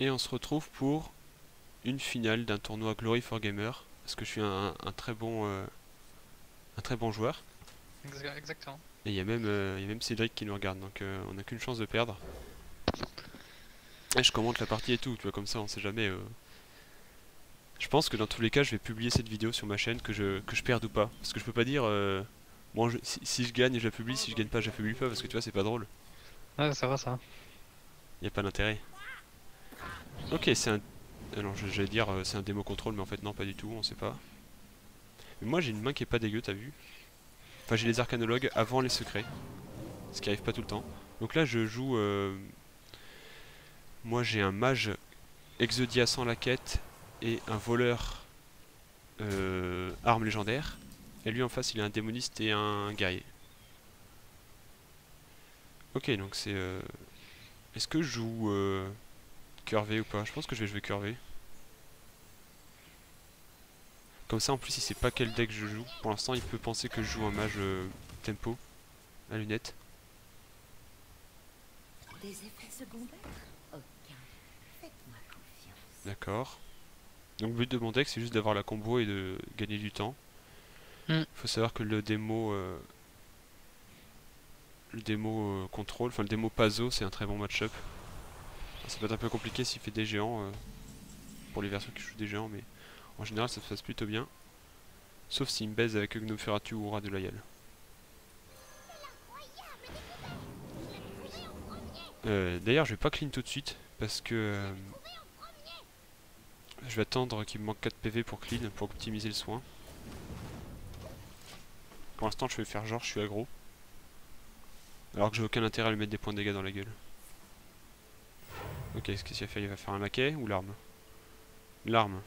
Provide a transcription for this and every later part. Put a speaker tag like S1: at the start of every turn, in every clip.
S1: Et on se retrouve pour une finale d'un tournoi Glory for Gamer. Parce que je suis un très bon joueur.
S2: Exactement.
S1: Et il y a même Cédric qui nous regarde, donc on n'a qu'une chance de perdre. Et je commente la partie et tout, tu vois, comme ça on sait jamais. Je pense que dans tous les cas, je vais publier cette vidéo sur ma chaîne, que je perde ou pas. Parce que je peux pas dire, bon, si je gagne, je la publie, si je gagne pas, je la publie pas, parce que tu vois, c'est pas drôle.
S2: Ouais, ça va ça.
S1: Y a pas d'intérêt. Ok, c'est un. Alors, j'allais dire, c'est un démo contrôle, mais en fait, non, pas du tout, on sait pas. Mais moi, j'ai une main qui est pas dégueu, t'as vu? Enfin, j'ai les arcanologues avant les secrets, ce qui arrive pas tout le temps. Donc là, je joue. Moi, j'ai un mage Exodia sans la quête et un voleur arme légendaire. Et lui en face, il a un démoniste et un guerrier. Ok, donc c'est. Est-ce que je joue curvé ou pas? Je pense que je vais jouer curvé. Comme ça, en plus, il sait pas quel deck je joue. Pour l'instant, il peut penser que je joue un mage tempo à lunettes.
S3: Des effets secondaires? Aucun. Faites-moi confiance.
S1: D'accord. Donc le but de mon deck, c'est juste d'avoir la combo et de gagner du temps.
S2: Hmm.
S1: Faut savoir que le démo contrôle, enfin le démo Pazo, c'est un très bon match-up. Ça peut être un peu compliqué s'il fait des géants, pour les versions qui jouent des géants, mais en général ça se passe plutôt bien. Sauf s'il me baise avec Gnome ou Aura de Loyal. D'ailleurs, je vais pas clean tout de suite, parce que je vais attendre qu'il me manque 4 PV pour clean, pour optimiser le soin. Pour l'instant, je vais faire genre je suis aggro. Alors que j'ai aucun intérêt à lui mettre des points de dégâts dans la gueule. Ok, qu'est-ce qu'il va faire? Il va faire un maquet ou l'arme? L'arme.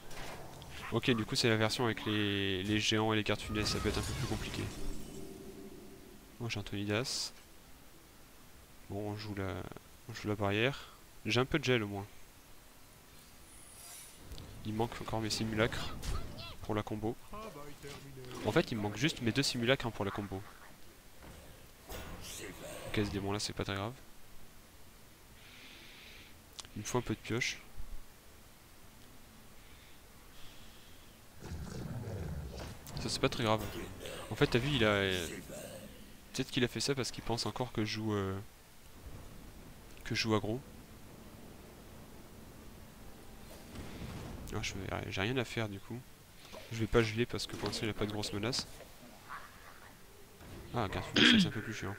S1: Ok, du coup c'est la version avec les géants et les cartes funèbres, ça peut être un peu plus compliqué. Moi j'ai Antonidas. Bon, on joue la barrière. J'ai un peu de gel au moins. Il manque encore mes simulacres pour la combo. En fait, il me manque juste mes 2 simulacres pour la combo. Ok, ce démon là c'est pas très grave. Il me faut un peu de pioche. Ça c'est pas très grave. En fait, t'as vu, il a. Peut-être qu'il a fait ça parce qu'il pense encore que je joue aggro. Ah, j'ai rien à faire du coup. Je vais pas geler parce que pour l'instant il a pas de grosse menace. Ah, garde funeste, c'est un peu plus chiant.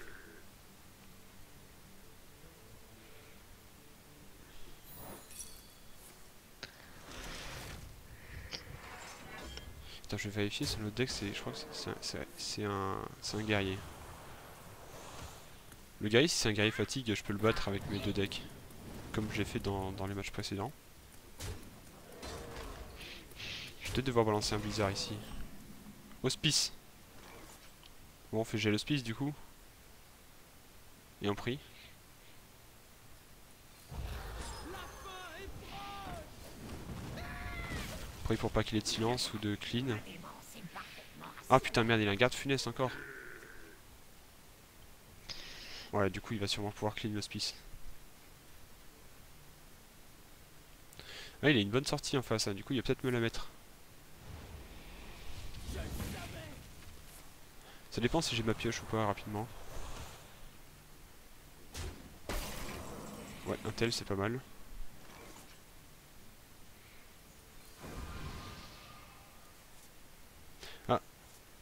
S1: Attends, je vais vérifier sur le deck, je crois que c'est un guerrier. Le guerrier, si c'est un guerrier fatigue, je peux le battre avec mes 2 decks. Comme je l'ai fait dans les matchs précédents. Je vais peut-être devoir balancer un blizzard ici. Hospice. Bon, on fait gel hospice du coup. Et on prie. On prie pour pas qu'il ait de silence ou de clean. Ah putain, merde, il a un garde funeste encore. Ouais, du coup, il va sûrement pouvoir clean l'hospice. Ah, il a une bonne sortie en face, hein. Du coup, il va peut-être me la mettre. Ça dépend si j'ai ma pioche ou pas, rapidement. Ouais, un tel, c'est pas mal. Ah,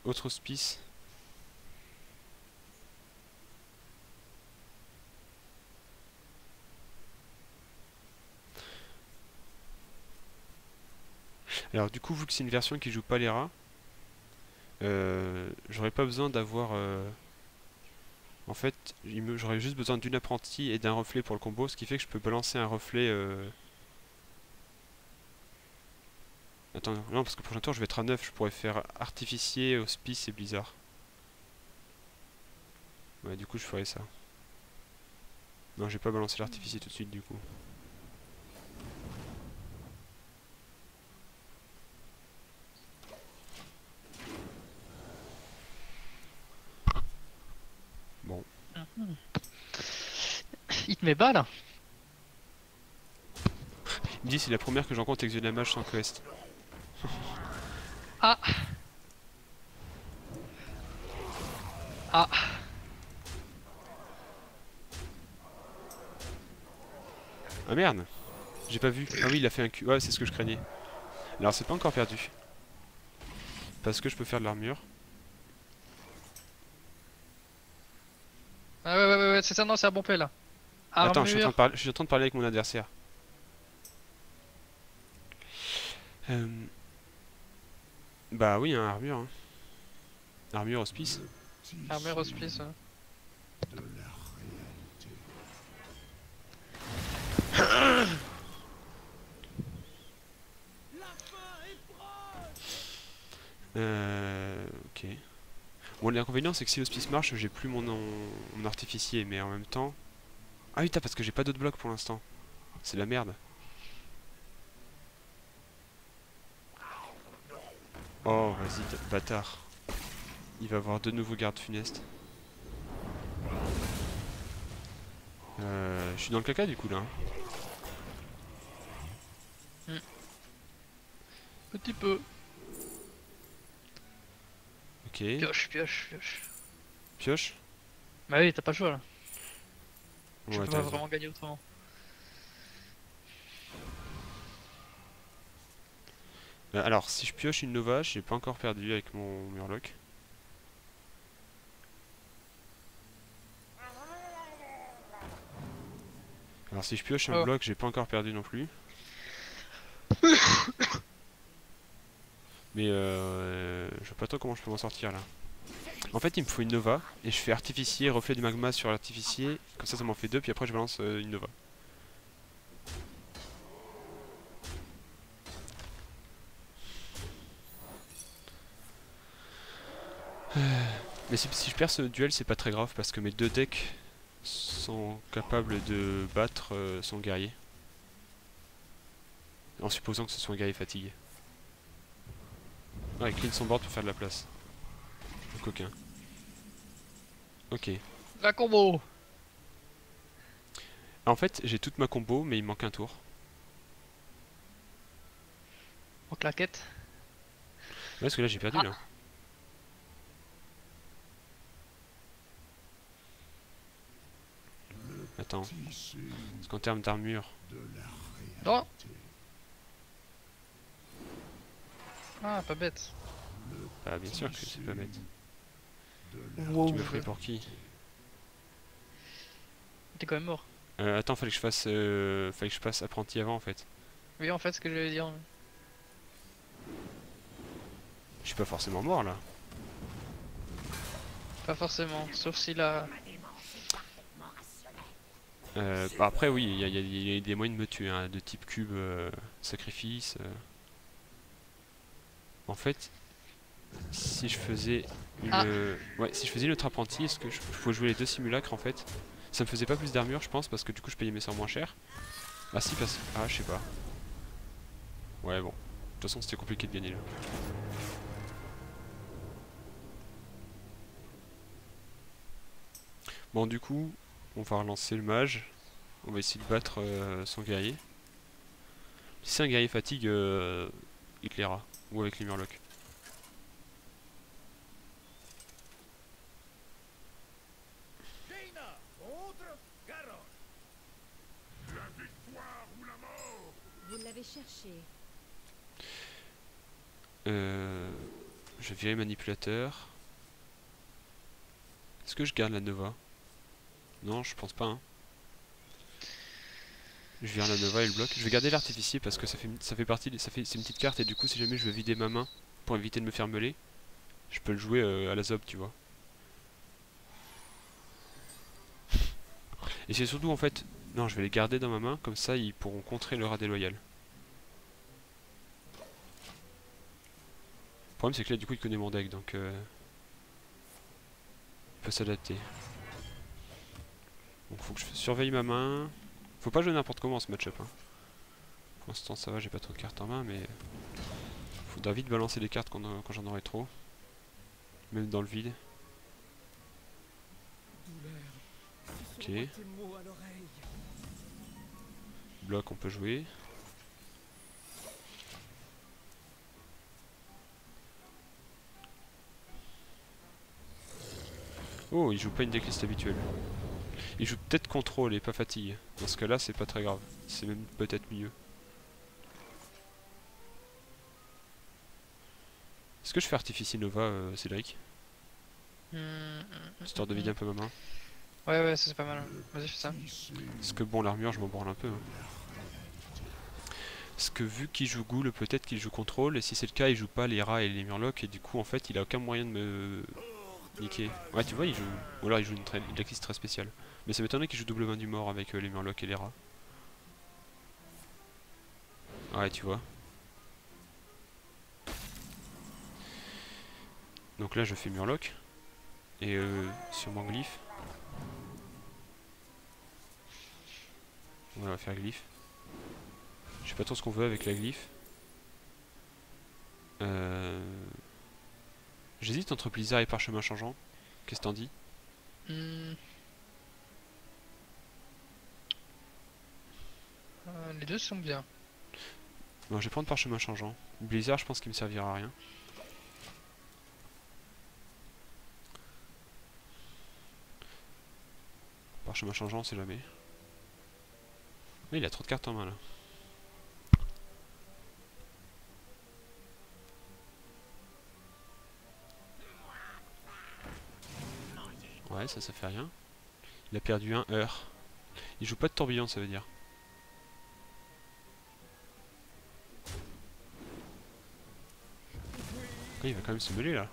S1: autre hospice. Alors, du coup, vu que c'est une version qui joue pas les rats, j'aurais pas besoin d'avoir. En fait, j'aurais juste besoin d'une apprentie et d'un reflet pour le combo, ce qui fait que je peux balancer un reflet. Attends, non, parce que le prochain tour je vais être à 9, je pourrais faire artificier, hospice et blizzard. Ouais, du coup, je ferai ça. Non, j'ai pas balancé l'artificier tout de suite, du coup. Bon.
S2: Il te met bas là.
S1: Il me dit c'est la première que je rencontre avec The Damage sans quest.
S2: Ah. Ah.
S1: Ah merde, j'ai pas vu. Ah oui, il a fait un Q. Ouais, c'est ce que je craignais. Alors c'est pas encore perdu. Parce que je peux faire de l'armure.
S2: Ah ouais, c'est ça, non, c'est à bon paix là.
S1: Attends,
S2: Armure.
S1: je suis en train de parler avec mon adversaire. Euh... Bah oui, hein, armure. Hein. Armure hospice.
S2: Armure hospice. Ouais.
S1: Ok. Bon, l'inconvénient c'est que si l'hospice marche, j'ai plus mon artificier, mais en même temps... Ah oui, parce que j'ai pas d'autres blocs pour l'instant. C'est la merde. Oh, vas-y, bâtard. Il va avoir de nouveaux gardes funestes. Je suis dans le caca du coup là. Hein.
S2: Petit peu.
S1: Ok.
S2: Pioche.
S1: Pioche.
S2: Bah oui, t'as pas le choix là. Je
S1: Ouais,
S2: peux
S1: t'as
S2: pas
S1: raison.
S2: vraiment gagner autrement.
S1: Alors, si je pioche une Nova, j'ai pas encore perdu avec mon Murloc. Alors, si je pioche un
S2: Oh.
S1: bloc, j'ai pas encore perdu non plus. Mais je vois pas trop comment je peux m'en sortir là. En fait, il me faut une Nova, et je fais artificier, reflet du magma sur l'artificier, comme ça m'en fait deux, puis après je balance une Nova. Mais si je perds ce duel, c'est pas très grave, parce que mes deux decks sont capables de battre son guerrier. En supposant que ce soit un guerrier fatigué. Ouais, clean son board pour faire de la place. Le coquin. Ok.
S2: La combo.
S1: En fait, j'ai toute ma combo, mais il me manque un tour.
S2: En claquette.
S1: Ouais, parce que là j'ai perdu là. Attends. Parce qu'en termes d'armure.
S2: Non. Ah, pas bête.
S1: Bah bien sûr que c'est pas bête.
S2: Wow.
S1: Tu me ferais pour qui?
S2: T'es quand même mort.
S1: Attends, fallait que je passe apprenti avant en fait.
S2: Oui, en fait, ce que je voulais dire.
S1: Je suis pas forcément mort là.
S2: Pas forcément, sauf si la...
S1: Bah après oui, il y a des moyens de me tuer, hein, de type cube, sacrifice. En fait, si je faisais ouais, si je faisais notre apprenti, est-ce que je pouvais jouer les deux simulacres en fait? Ça me faisait pas plus d'armure je pense, parce que du coup je payais mes sorts moins cher. Ah si, parce... Ah je sais pas. Ouais bon, de toute façon c'était compliqué de gagner là. Bon du coup, on va relancer le mage. On va essayer de battre son guerrier. Si c'est un guerrier fatigue, il claira. Ou avec les murlocs.
S3: Vous l'avez cherché.
S1: Je vais virer manipulateur. Est-ce que je garde la Nova? Non, je pense pas. Hein. Je vire la Nova et le bloc. Je vais garder l'artificier parce que ça fait partie, c'est une petite carte et du coup si jamais je veux vider ma main pour éviter de me faire meuler, je peux le jouer à la zob, tu vois. Et c'est surtout en fait, non, je vais les garder dans ma main comme ça ils pourront contrer le rat déloyal. Le problème c'est que là du coup il connaît mon deck donc il peut s'adapter. Donc faut que je surveille ma main. Faut pas jouer n'importe comment ce match-up. Hein. Pour l'instant ça va, j'ai pas trop de cartes en main, mais faudra vite balancer les cartes quand j'en aurai trop. Même dans le vide. Ok. Bloc on peut jouer. Oh, il joue pas une decklist habituelle. Il joue peut-être contrôle et pas fatigue. Dans ce cas-là, c'est pas très grave. C'est même peut-être mieux. Est-ce que je fais Artificie Nova, Cédric? Histoire de vider un peu ma main.
S2: Ouais, ouais, ça c'est pas mal. Vas-y, fais ça.
S1: Parce que bon, l'armure, je m'en branle un peu. Hein. Parce que vu qu'il joue Ghoul, peut-être qu'il joue contrôle. Et si c'est le cas, il joue pas les rats et les murlocs. Et du coup, en fait, il a aucun moyen de me niquer. Ouais, tu vois, il joue. Ou alors il joue une decklist très spéciale. Mais ça m'étonnerait qu'il joue double main du mort avec les murlocs et les rats. Ouais, tu vois. Donc là, je fais murloc. Et sûrement glyphe. On va faire glyphe. Je sais pas trop ce qu'on veut avec la glyphe. J'hésite entre Blizzard et Parchemin Changeant. Qu'est-ce que t'en dis?
S2: Les deux sont bien.
S1: Bon, je vais prendre Parchemin Changeant. Blizzard, je pense qu'il me servira à rien. Parchemin Changeant, on sait jamais. Mais il a trop de cartes en main là. Ouais, ça fait rien. Il a perdu un heure. Il joue pas de tourbillon, ça veut dire. Ah, il va quand même se mêler là.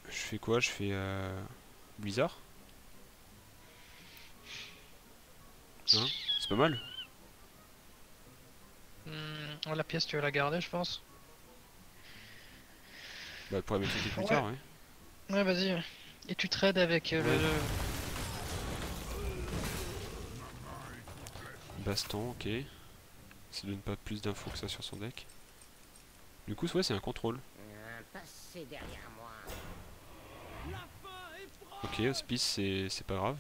S1: Je fais quoi? Je fais Blizzard. Hein? C'est pas mal.
S2: La pièce, tu vas la garder, je pense.
S1: Bah, pour la mettre plus tard, ouais.
S2: Ouais, vas-y. Et tu trades avec
S1: Baston, ok. Ça donne pas plus d'infos que ça sur son deck. Du coup, ouais, c'est un contrôle.
S4: Passez derrière moi.
S1: Ok, Hospice, c'est pas grave.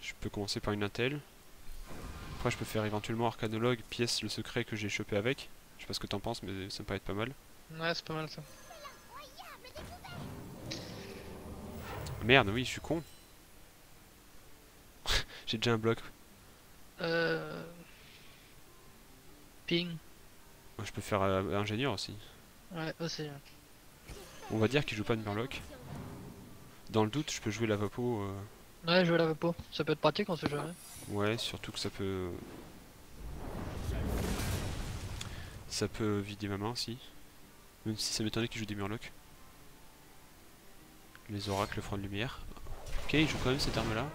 S1: Je peux commencer par une Intel. Après, je peux faire éventuellement Arcanologue, pièce le secret que j'ai chopé avec. Je sais pas ce que t'en penses, mais ça me paraît être pas mal.
S2: Ouais, c'est pas mal ça.
S1: Merde, oui, je suis con. J'ai déjà un bloc.
S2: Ping.
S1: Je peux faire ingénieur aussi.
S2: Ouais, aussi.
S1: On va dire qu'il joue pas de Murloc. Dans le doute, je peux jouer la Vapo.
S2: Ouais, jouer à la vapo. Ça peut être pratique, on sait jamais.
S1: Ouais, surtout que ça peut. Ça peut vider ma main aussi. Même si ça m'étonnait qu'il joue des Murlocs. Les oracles, le front de lumière. Ok, il joue quand même cette arme là.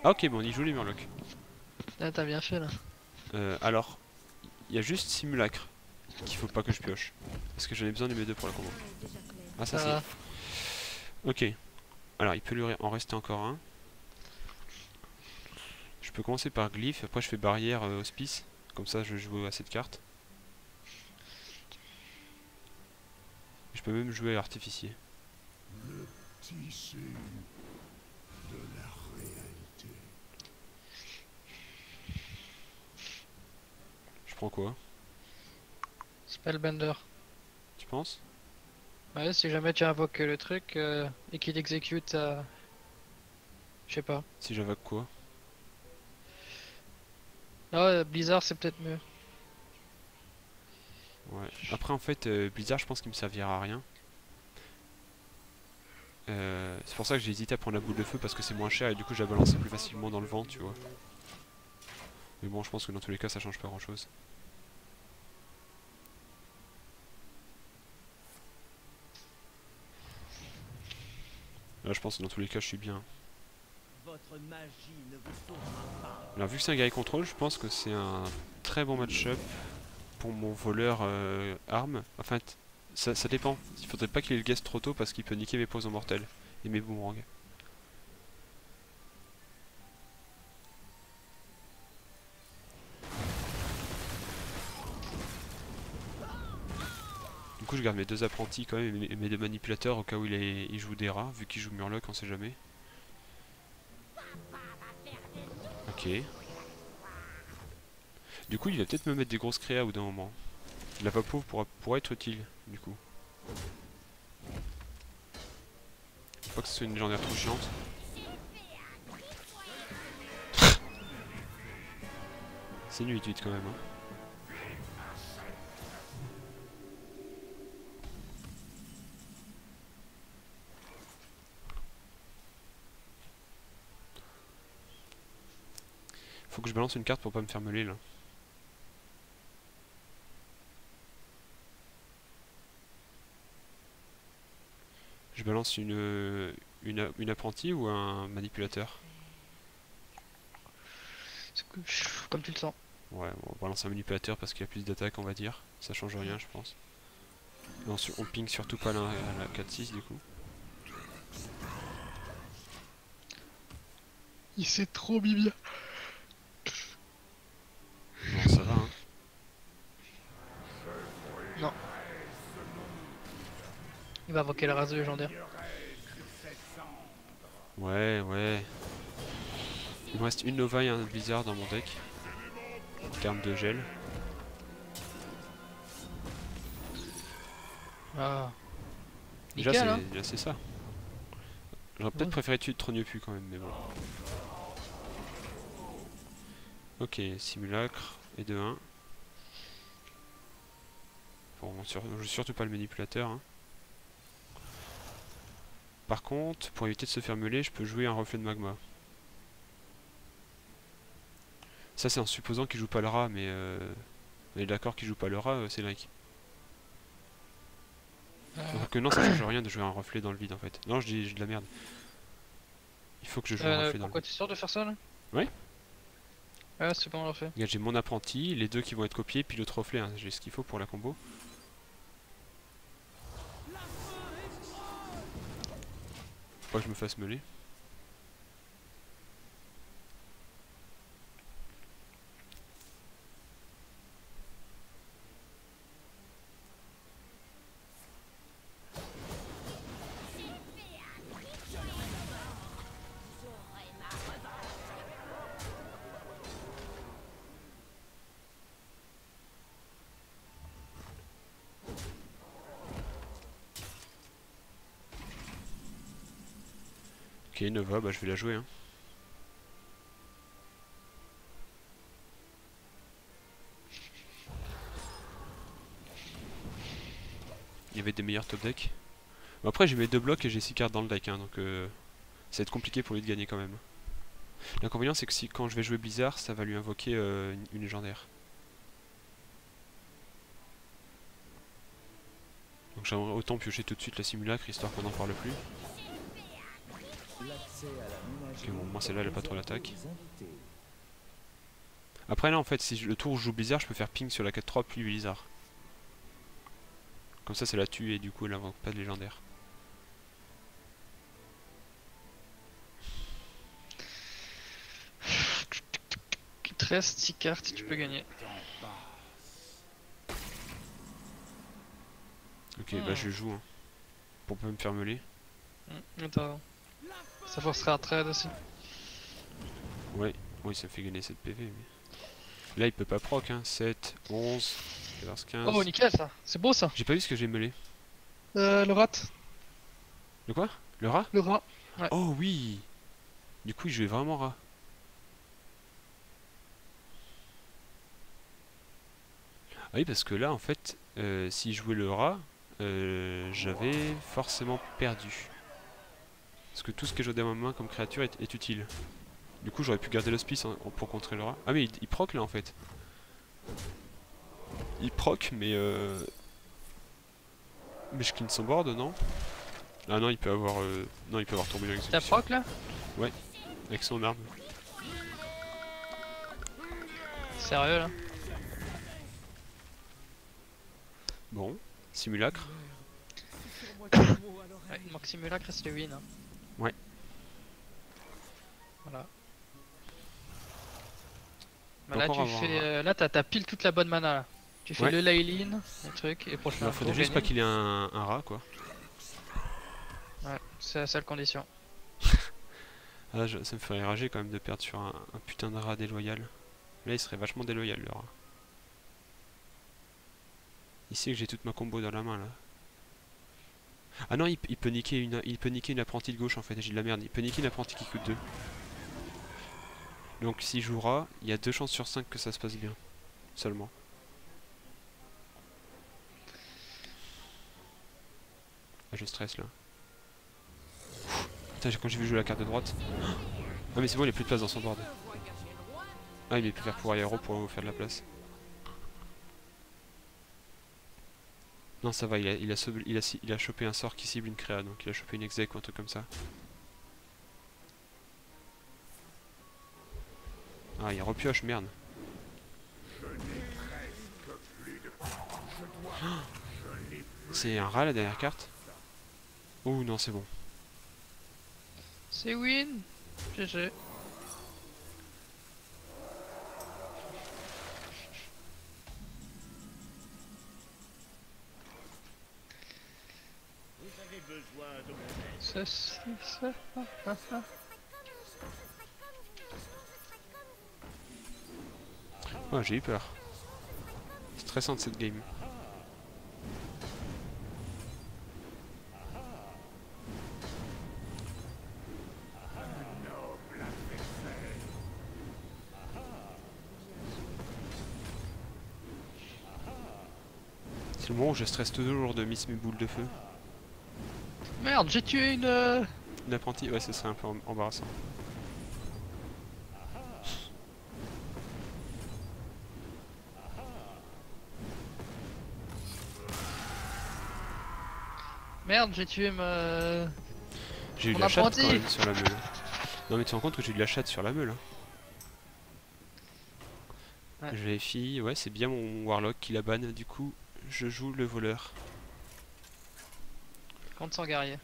S1: Ah, ok, bon, il joue les Murlocs.
S2: Ah, t'as bien fait là.
S1: Alors, il y a juste Simulacre qu'il faut pas que je pioche. Parce que j'en ai besoin de mes deux pour la combo.
S3: Déjà pleine.
S1: Ah, ça
S2: Ah,
S1: c'est. Ok. Alors, il peut lui en rester encore un. Je peux commencer par Glyph, après je fais barrière Hospice. Comme ça, je joue à cette carte. Je peux même jouer à Artificier. Je prends quoi?
S2: Spellbender.
S1: Tu penses?
S2: Ouais, si jamais tu invoques le truc et qu'il exécute je sais pas.
S1: Si j'invoque quoi?
S2: Ah, Blizzard c'est peut-être mieux.
S1: Ouais. Après en fait, Blizzard je pense qu'il me servira à rien. C'est pour ça que j'ai hésité à prendre la boule de feu parce que c'est moins cher et du coup je la balançais plus facilement dans le vent, tu vois. Mais bon, je pense que dans tous les cas ça change pas grand chose. Là je pense que dans tous les cas je suis bien.
S4: Votre magie ne vous sauvera pas.
S1: Alors vu que c'est un guerrier contrôle, je pense que c'est un très bon match-up pour mon voleur arme. Enfin, ça dépend. Il faudrait pas qu'il ait le guest trop tôt parce qu'il peut niquer mes poisons mortels et mes boomerangs. Du coup je garde mes deux apprentis quand même et mes deux manipulateurs au cas où il joue des rats, vu qu'il joue Murloc on sait jamais. Ok. Du coup, il va peut-être me mettre des grosses créas au bout d'un moment. La vapo pourra être utile, du coup. Faut pas que ce soit une légendaire trop chiante. C'est nul vite quand même. Hein. Faut que je balance une carte pour pas me faire meuler là. Je balance une apprentie ou un manipulateur?
S2: Comme tu le sens.
S1: Ouais, on va balancer un manipulateur parce qu'il y a plus d'attaque, on va dire. Ça change rien, je pense. Et ensuite, on ping surtout pas à la 4-6 du coup.
S2: Il s'est trop mis bien.
S1: Bon, ça va, hein.
S2: Non. Il va invoquer la race légendaire.
S1: Ouais, ouais. Il me reste une Nova et un Blizzard dans mon deck. Carte de gel.
S2: Ah.
S1: Déjà,
S2: Nickel, hein.
S1: c'est ça. J'aurais peut-être
S2: Ouais.
S1: préféré tuer Trognopu quand même, mais bon. Ok, simulacre et de 1. Bon, on joue surtout pas le manipulateur. Hein. Par contre, pour éviter de se faire meuler, je peux jouer un reflet de magma. Ça, c'est en supposant qu'il joue pas le rat, mais on est d'accord qu'il joue pas le rat, c'est like. Donc non, ça change rien de jouer un reflet dans le vide en fait. Non, je dis de la merde. Il faut que je joue un reflet dans le
S2: Pourquoi
S1: vide.
S2: tu es sûr de faire ça là?
S1: Ouais.
S2: Ouais, c'est bon, on l'a fait.
S1: Regarde, j'ai mon apprenti, les deux qui vont être copiés, puis l'autre reflet. Hein. J'ai ce qu'il faut pour la combo. Faut pas que je me fasse meuler. Ok, Nova, bah je vais la jouer. Hein. Il y avait des meilleurs top decks. Bon, après, j'ai mes 2 blocs et j'ai 6 cartes dans le deck, hein, donc ça va être compliqué pour lui de gagner quand même. L'inconvénient, c'est que si quand je vais jouer Blizzard, ça va lui invoquer une légendaire. Donc j'aimerais autant piocher tout de suite la simulacre histoire qu'on n'en parle plus. Ok, bon, moi celle-là elle a pas trop l'attaque. Après là en fait, si le tour où je joue Blizzard, je peux faire ping sur la 4-3 puis Blizzard. Comme ça la tue et du coup elle invoque pas de légendaire.
S2: Il te reste 6 cartes, tu peux gagner.
S1: Ok, bah je joue hein, pour pas me faire meuler.
S2: Attends. Ça forcera un trade aussi.
S1: Ouais, oui ça me fait gagner 7 PV. Mais... Là il peut pas proc, hein. 7, 11, 14, 15.
S2: Oh, nickel ça. C'est beau ça.
S1: J'ai pas vu ce que j'ai meulé.
S2: Le rat.
S1: Le quoi? Le rat?
S2: Le rat. Ouais.
S1: Oh oui. Du coup il jouait vraiment rat. Ah oui parce que là en fait, si je jouais le rat, j'avais forcément perdu. Parce que tout ce que j'ai dans ma main comme créature est utile. Du coup j'aurais pu garder l'hospice hein, pour contrer le rat. Ah mais il proc là en fait. Il proc mais je clean son board non? Ah non il peut avoir non il peut avoir tourbillon
S2: T'as
S1: exécution.
S2: proc là?
S1: Ouais, avec son arme.
S2: Sérieux là?
S1: Bon, simulacre.
S2: Ouais, il manque simulacre reste le win. Hein.
S1: Ouais.
S2: Voilà. Bah,
S1: Peut
S2: là
S1: encore
S2: tu
S1: avoir
S2: fais. Là t'as pile toute la bonne mana là. Tu fais
S1: Ouais.
S2: le Laylin, le truc, et le prochain.
S1: Il faudrait juste pas qu'il ait un rat quoi.
S2: Ouais, c'est la seule condition.
S1: Ah, ça me ferait rager quand même de perdre sur un putain de rat déloyal. Là il serait vachement déloyal le rat. Il sait que j'ai toute ma combo dans la main là. Ah non, il peut niquer une apprentie de gauche en fait, j'ai de la merde. Il peut niquer une apprentie qui coûte 2. Donc s'il jouera, il y a 2 chances sur 5 que ça se passe bien. Seulement. Ah, je stresse là. Putain, quand j'ai vu jouer la carte de droite. Ah mais c'est bon, il a plus de place dans son board. Ah, il est plus faire pour aéro pour faire de la place. Non, ça va, il a chopé un sort qui cible une créa, donc il a chopé une exec ou un truc comme ça. Ah, il repioche, merde. C'est un rat la dernière carte. Oh non, c'est bon.
S2: C'est win. GG.
S4: Vous avez besoin de mon aide.
S2: Ceci, ça.
S1: Ouais, j'ai eu peur. Stressante cette game. C'est le moment où je stresse toujours de miss mes boules de feu.
S2: Merde, j'ai tué une.
S1: Une apprentie, ouais, ce serait un peu embarrassant.
S2: Merde, j'ai tué ma.
S1: J'ai eu de
S2: Mon
S1: la chatte
S2: apprenti.
S1: quand même sur la meule. Non mais tu te rends compte que j'ai eu de la chatte sur la meule. Hein.
S2: Ouais.
S1: Je vérifie, ouais c'est bien mon warlock qui la banne, du coup je joue le voleur.
S2: Contre son guerrier.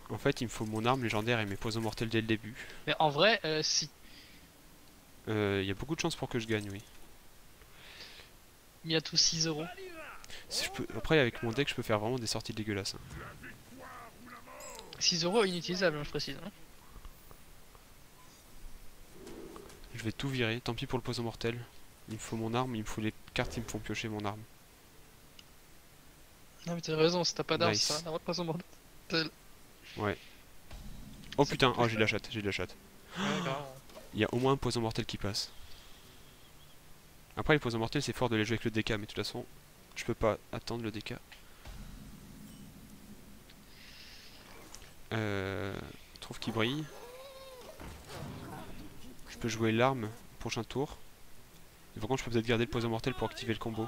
S1: En fait il me faut mon arme légendaire et mes poisons mortels dès le début.
S2: Mais en vrai, si.
S1: Il y a beaucoup de chances pour que je gagne, oui.
S2: Mis à tout 6 euros.
S1: Si je peux... Après avec mon deck je peux faire vraiment des sorties dégueulasses. Hein.
S2: 6 euros inutilisable, hein, je précise. Hein.
S1: Je vais tout virer, tant pis pour le poison mortel. Il me faut mon arme, il me faut les cartes qui me font piocher mon arme.
S2: Non mais t'as raison, si t'as pas d'arme,
S1: Nice.
S2: ça n'a pas son mortel.
S1: Ouais. Oh putain, oh j'ai de la chatte, j'ai de la chatte.
S2: Ouais, grave.
S1: Il y a au moins un poison mortel qui passe. Après les poisons mortels c'est fort de les jouer avec le DK, mais de toute façon je peux pas attendre le DK. Je trouve qu'il brille. Je peux jouer l'arme prochain tour. Et par contre je peux peut-être garder le poison mortel pour activer le combo.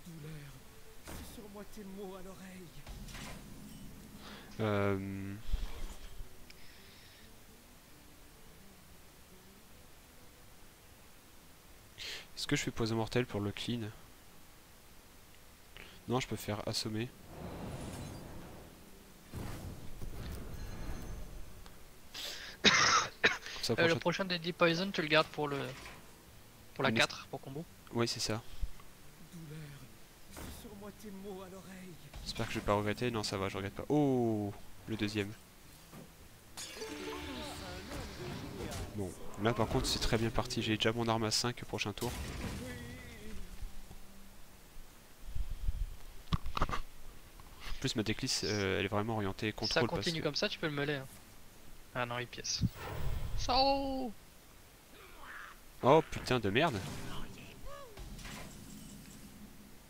S4: Douleur. Susurre-moi tes mots à l'oreille.
S1: Est-ce que je fais poison mortel pour le clean? Non, je peux faire assommer. Ça,
S2: Le prochain Deadly Poison, tu le gardes pour le. Pour la
S1: Mais
S2: 4, pour combo.
S1: Oui, c'est ça.
S4: Douleur. Susurre-moi tes mots à l'oreille.
S1: J'espère que je vais pas regretter. Non, ça va, je regrette pas. Oh, le deuxième. Bon, là par contre c'est très bien parti. J'ai déjà mon arme à 5 au prochain tour. En plus ma decklist elle est vraiment orientée
S2: Si ça
S1: contrôle parce
S2: continue
S1: que...
S2: comme ça, tu peux le mêler. Hein. Ah non, 8 pièces. So
S1: Oh putain de merde.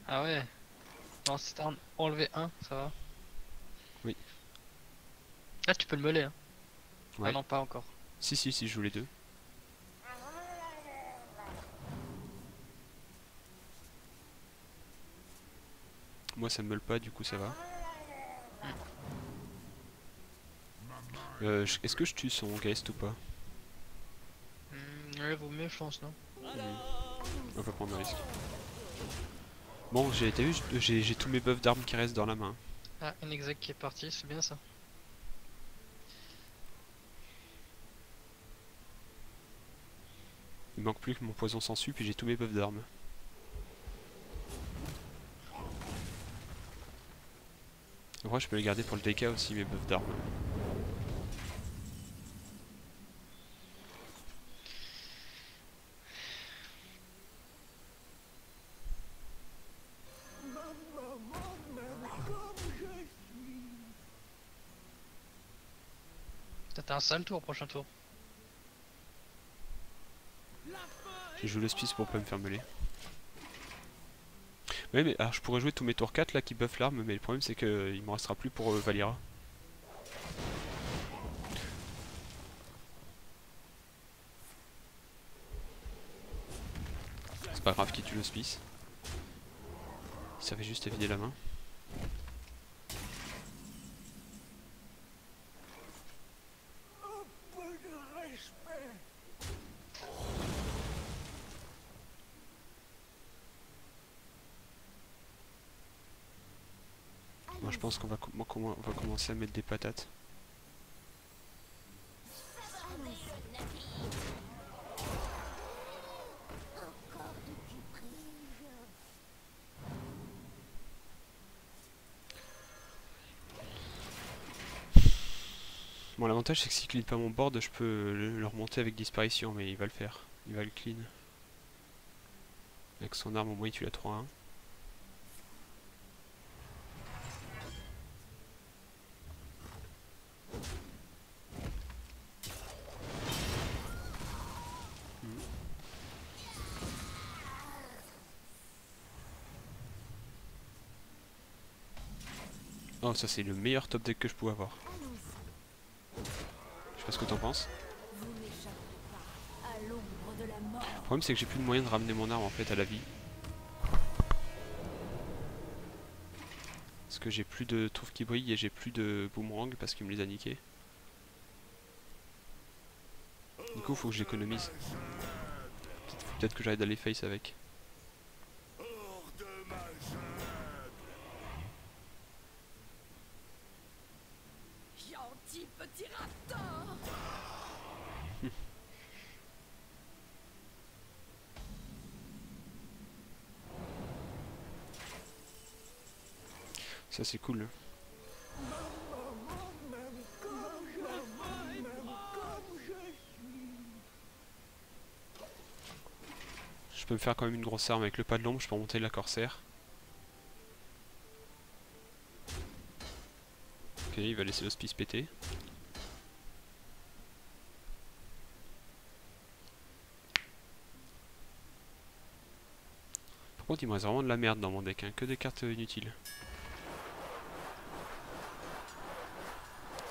S2: Ah ouais. Non, si t'as enlevé 1, ça va.
S1: Oui.
S2: Là, tu peux le mêler. Hein.
S1: Ouais.
S2: Ah non, pas encore.
S1: Si je joue les deux. Moi ça me meule pas du coup ça va. Est-ce que je tue son guest ou pas?
S2: Ouais, vaut mieux, je pense, non?
S1: On va prendre le risque. Bon, t'as vu, j'ai tous mes buffs d'armes qui restent dans la main.
S2: Ah, une exec qui est partie, c'est bien ça.
S1: Il manque plus que mon poison sangsue, puis j'ai tous mes buffs d'armes. En vrai, je peux les garder pour le DK aussi, mes buffs d'armes.
S2: T'as un sale tour, prochain tour.
S1: J'ai joué l'hospice pour pas me faire mêler. Ouais, mais alors je pourrais jouer tous mes tours 4 là qui buffent l'arme, mais le problème c'est que il me restera plus pour Valira. C'est pas grave qui tue l'hospice. Ça fait juste à vider la main. Moi je pense qu'on va, on va commencer à mettre des patates. Bon, l'avantage c'est que s'il clean pas mon board, je peux le remonter avec disparition, mais il va le faire. Il va le clean. Avec son arme, au moins il tue la 3-1. Oh, ça c'est le meilleur top deck que je pouvais avoir. Je sais pas ce que t'en penses.
S3: Vous n'échapperez pas à l'ombre de la mort.
S1: Le problème c'est que j'ai plus de moyen de ramener mon arme en fait à la vie. Parce que j'ai plus de trouve qui brille et j'ai plus de boomerang parce qu'il me les a niqués. Du coup faut que j'économise. Peut-être que j'arrête d'aller face avec.
S3: Gentil petit raptor.
S1: Ça c'est cool. Je peux me faire quand même une grosse arme avec le pas de l'ombre, je peux remonter la corsaire. Ok, il va laisser l'hospice péter. Par contre il me reste vraiment de la merde dans mon deck, hein, que des cartes inutiles.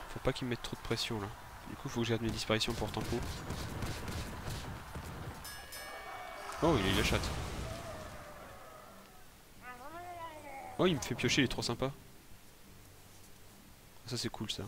S1: Faut pas qu'il me mette trop de pression là. Du coup faut que j'ai mes disparitions pour tempo. Oh il a eu la chatte. Oh il me fait piocher, il est trop sympa. Ça c'est cool ça.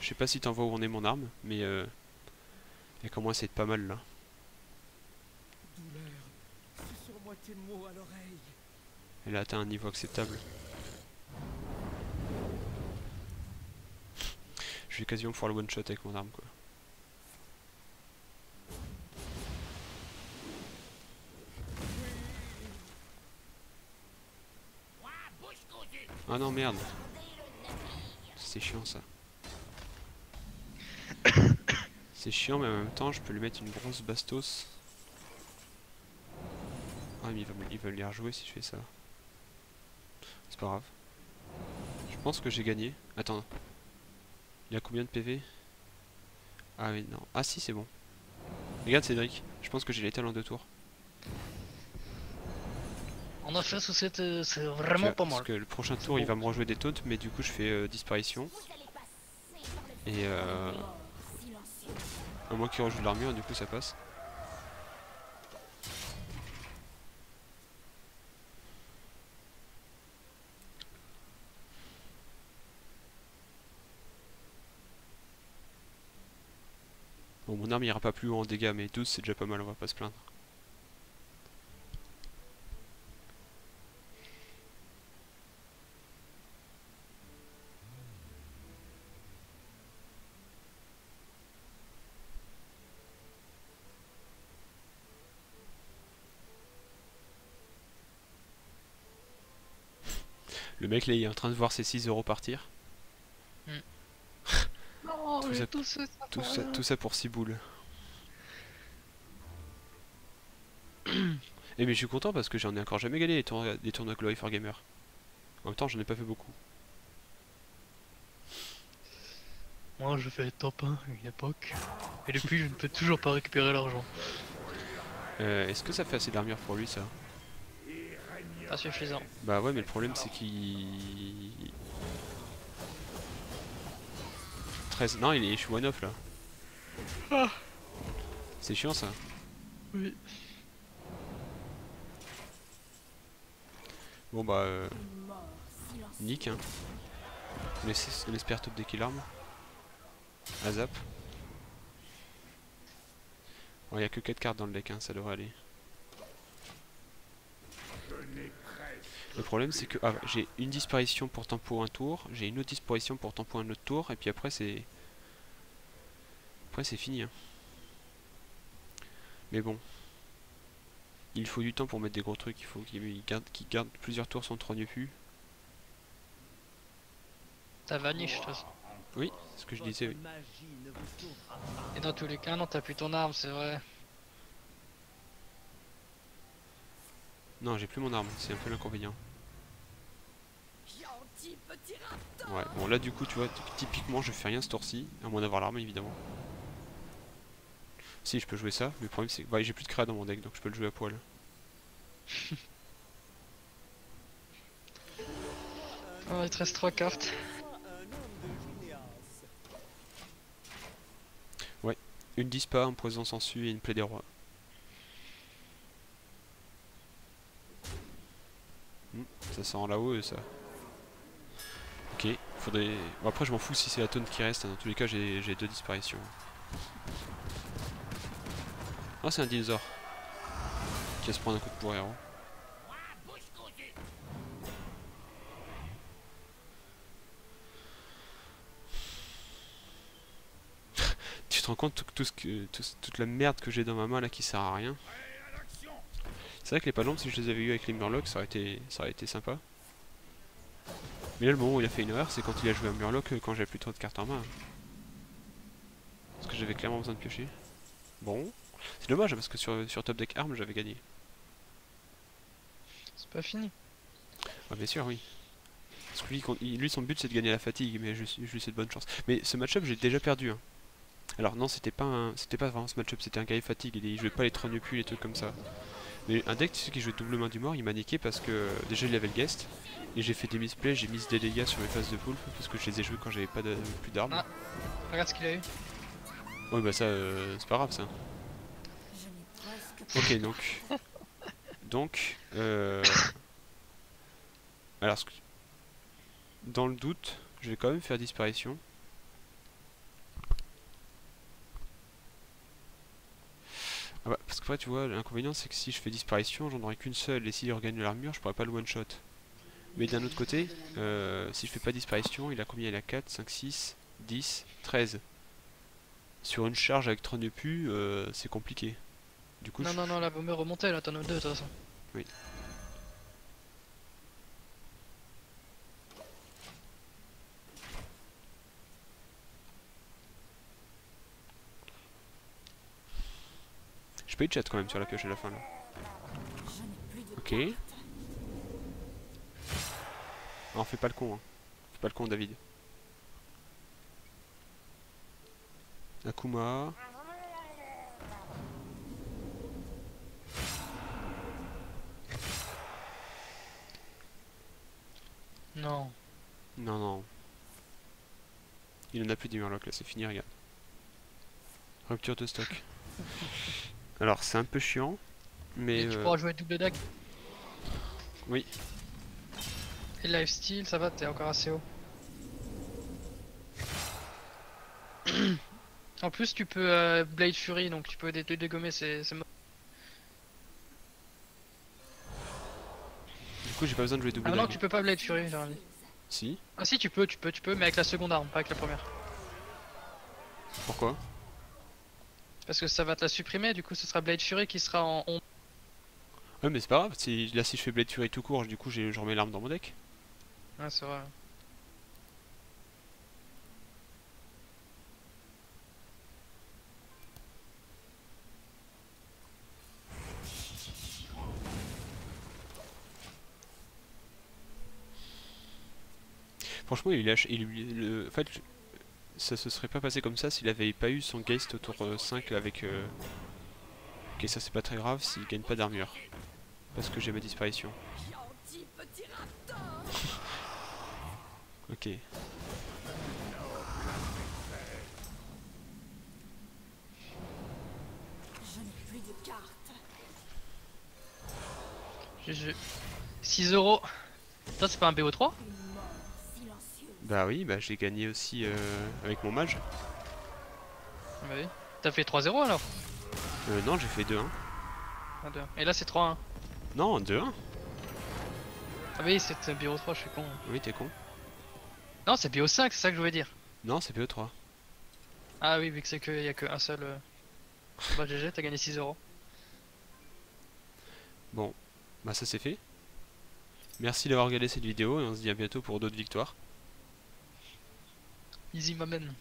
S1: Je sais pas si t'en vois où en est mon arme, mais il commence à être pas mal là.
S4: Douleur, susurre-moi tes mots à l'oreille.
S1: Elle a atteint un niveau acceptable. Je vais quasiment pouvoir le one shot avec mon arme quoi. Ah non merde. C'est chiant ça. C'est chiant mais en même temps je peux lui mettre une grosse bastos. Ah mais il va me les rejouer si je fais ça. C'est pas grave. Je pense que j'ai gagné. Attends. Il a combien de PV? Ah oui non. Ah si c'est bon. Regarde Cédric. Je pense que j'ai l'étal en 2 tours.
S2: En effet, c'est vraiment pas mal.
S1: Parce que le prochain tour il va me rejouer des taunts mais du coup je fais disparition. Et À moins qu'il rejoue de l'armure, du coup ça passe. Bon, mon arme ira pas plus haut en dégâts, mais 12 c'est déjà pas mal, on va pas se plaindre. Le mec là il est en train de voir ses 6 euros partir.
S2: Non,
S1: Tout
S2: j'ai
S1: ça-
S2: tout ce
S1: Tout ça pour 6 boules. Et mais je suis content parce que j'en ai encore jamais gagné des tournois Glory for Gamer. En même temps j'en ai pas fait beaucoup.
S2: Moi je fais top 1 à une époque. Et depuis je ne peux toujours pas récupérer l'argent.
S1: Est-ce que ça fait assez d'armure pour lui ça?
S2: Pas suffisant.
S1: Bah ouais mais le problème c'est qu'il... 13... Non je suis one off là. C'est chiant ça.
S2: Oui.
S1: Bon bah
S3: Une mort silencieuse.
S1: nick hein. On espère top deck l'arme. Azap. Bon, y a que 4 cartes dans le deck, hein, ça devrait aller. Le problème c'est que j'ai une disparition pour tempo un tour, j'ai une autre disparition pour tempo un autre tour, et puis après c'est... Après c'est fini. Hein. Mais bon. Il faut du temps pour mettre des gros trucs, il faut qu'il garde plusieurs tours sans trogne pu.
S2: T'as vanish de toute façon.
S1: Oui, c'est ce que je disais, oui.
S4: Votre magie ne vous sauvera pas.
S2: Et dans tous les cas, non, t'as plus ton arme, c'est vrai.
S1: Non, j'ai plus mon arme, c'est un peu l'inconvénient.
S3: Gentil petit rat.
S1: Ouais, bon là du coup, tu vois, typiquement je fais rien ce tour-ci, à moins d'avoir l'arme évidemment. Si, je peux jouer ça, mais le problème c'est que j'ai plus de créa dans mon deck, donc je peux le jouer à poil.
S2: Oh, il te reste 3 cartes.
S1: Une dispa, un poison sensu et une plaie des rois. Ça sent en là-haut ça. Ok, faudrait... Bon, après je m'en fous si c'est la tonne qui reste, hein. Dans tous les cas j'ai 2 disparitions. Ah c'est un dinosaure qui va se prendre un coup de pourri. Tu te rends compte toute la merde que j'ai dans ma main là qui sert à rien. C'est vrai que les palombes si je les avais eu avec les murlocs ça aurait été sympa. Mais là le moment où il a fait une erreur c'est quand il a joué à murloc quand j'avais plus trop de cartes en main. Parce que j'avais clairement besoin de piocher. Bon, c'est dommage parce que sur top deck arm j'avais gagné.
S2: C'est pas fini.
S1: Ah bien sûr oui. Parce que lui son but c'est de gagner la fatigue mais je lui souhaite bonne chance. Mais ce match-up j'ai déjà perdu hein. Alors non c'était pas vraiment ce match-up, c'était un guy fatigue, il jouait pas les trônes plus les trucs comme ça. Mais un deck tu sais qui jouait double main du mort, il m'a niqué parce que déjà il avait le guest. Et j'ai fait des misplays, j'ai mis des dégâts sur mes phases de pool parce que je les ai joués quand j'avais pas plus d'armes.
S2: Ah. Regarde ce qu'il a eu.
S1: Ouais bah ça c'est pas grave ça.
S3: Je n'ai presque
S1: Ok donc alors dans le doute je vais quand même faire disparition. Ah bah, parce que après tu vois l'inconvénient c'est que si je fais disparition j'en aurai qu'une seule et s'il regagne l'armure je pourrais pas le one shot. Mais d'un autre côté si je fais pas disparition il a combien? Il a 4, 5, 6, 10, 13. Sur une charge avec 30 de pu c'est compliqué. Du coup
S2: Non, la bombe est remontée là, t'en as 2 de toute façon.
S1: Oui. Je peux y chat quand même sur la pioche à la fin là.
S3: je n'ai plus de
S1: Ok. Non, fais pas le con, hein. Fais pas le con, David. Akuma.
S2: Non.
S1: Non. Il en a plus des murlocs là, c'est fini, regarde. Rupture de stock. Alors c'est un peu chiant, mais
S2: Et tu pourras jouer double dague.
S1: oui.
S2: Et lifesteal, ça va, t'es encore assez haut. En plus, tu peux Blade Fury, donc tu peux dégommer ces mobs.
S1: Du coup j'ai pas besoin de jouer double
S2: Ah non,
S1: dague.
S2: tu peux pas Blade Fury, j'aurais dit.
S1: Si.
S2: Ah si, tu peux, mais avec la seconde arme, pas avec la première.
S1: Pourquoi?
S2: Parce que ça va te la supprimer, du coup ce sera Blade Fury qui sera en ombre.
S1: Ouais mais c'est pas grave, là si je fais Blade Fury tout court, du coup je remets l'arme dans mon deck.
S2: Ouais, c'est vrai.
S1: Franchement il lâche. En fait ça se serait pas passé comme ça s'il avait pas eu son Geist au tour 5 avec... Ok ça c'est pas très grave s'il gagne pas d'armure. Parce que j'ai ma disparition.
S3: Gentil petit raptor.
S1: Ok.
S3: Je n'ai plus de cartes.
S2: GG. 6 euros. Toi, c'est pas un BO3?
S3: Une mort silencieuse.
S1: Bah oui, bah j'ai gagné aussi avec mon mage.
S2: Bah oui. T'as fait 3-0 alors?
S1: Non j'ai fait 2-1.
S2: Ah, 2. Et là, c'est 3-1.
S1: Non 2-1.
S2: Ah oui, c'est BO3, je suis con.
S1: Oui t'es con.
S2: Non, c'est BO5, c'est ça que je voulais dire.
S1: Non c'est PE3.
S2: Ah oui, vu que c'est qu'il y a qu'un seul. Bah GG, t'as gagné 6 euros.
S1: Bon, bah ça c'est fait. Merci d'avoir regardé cette vidéo et on se dit à bientôt pour d'autres victoires.
S2: Easy, ma man.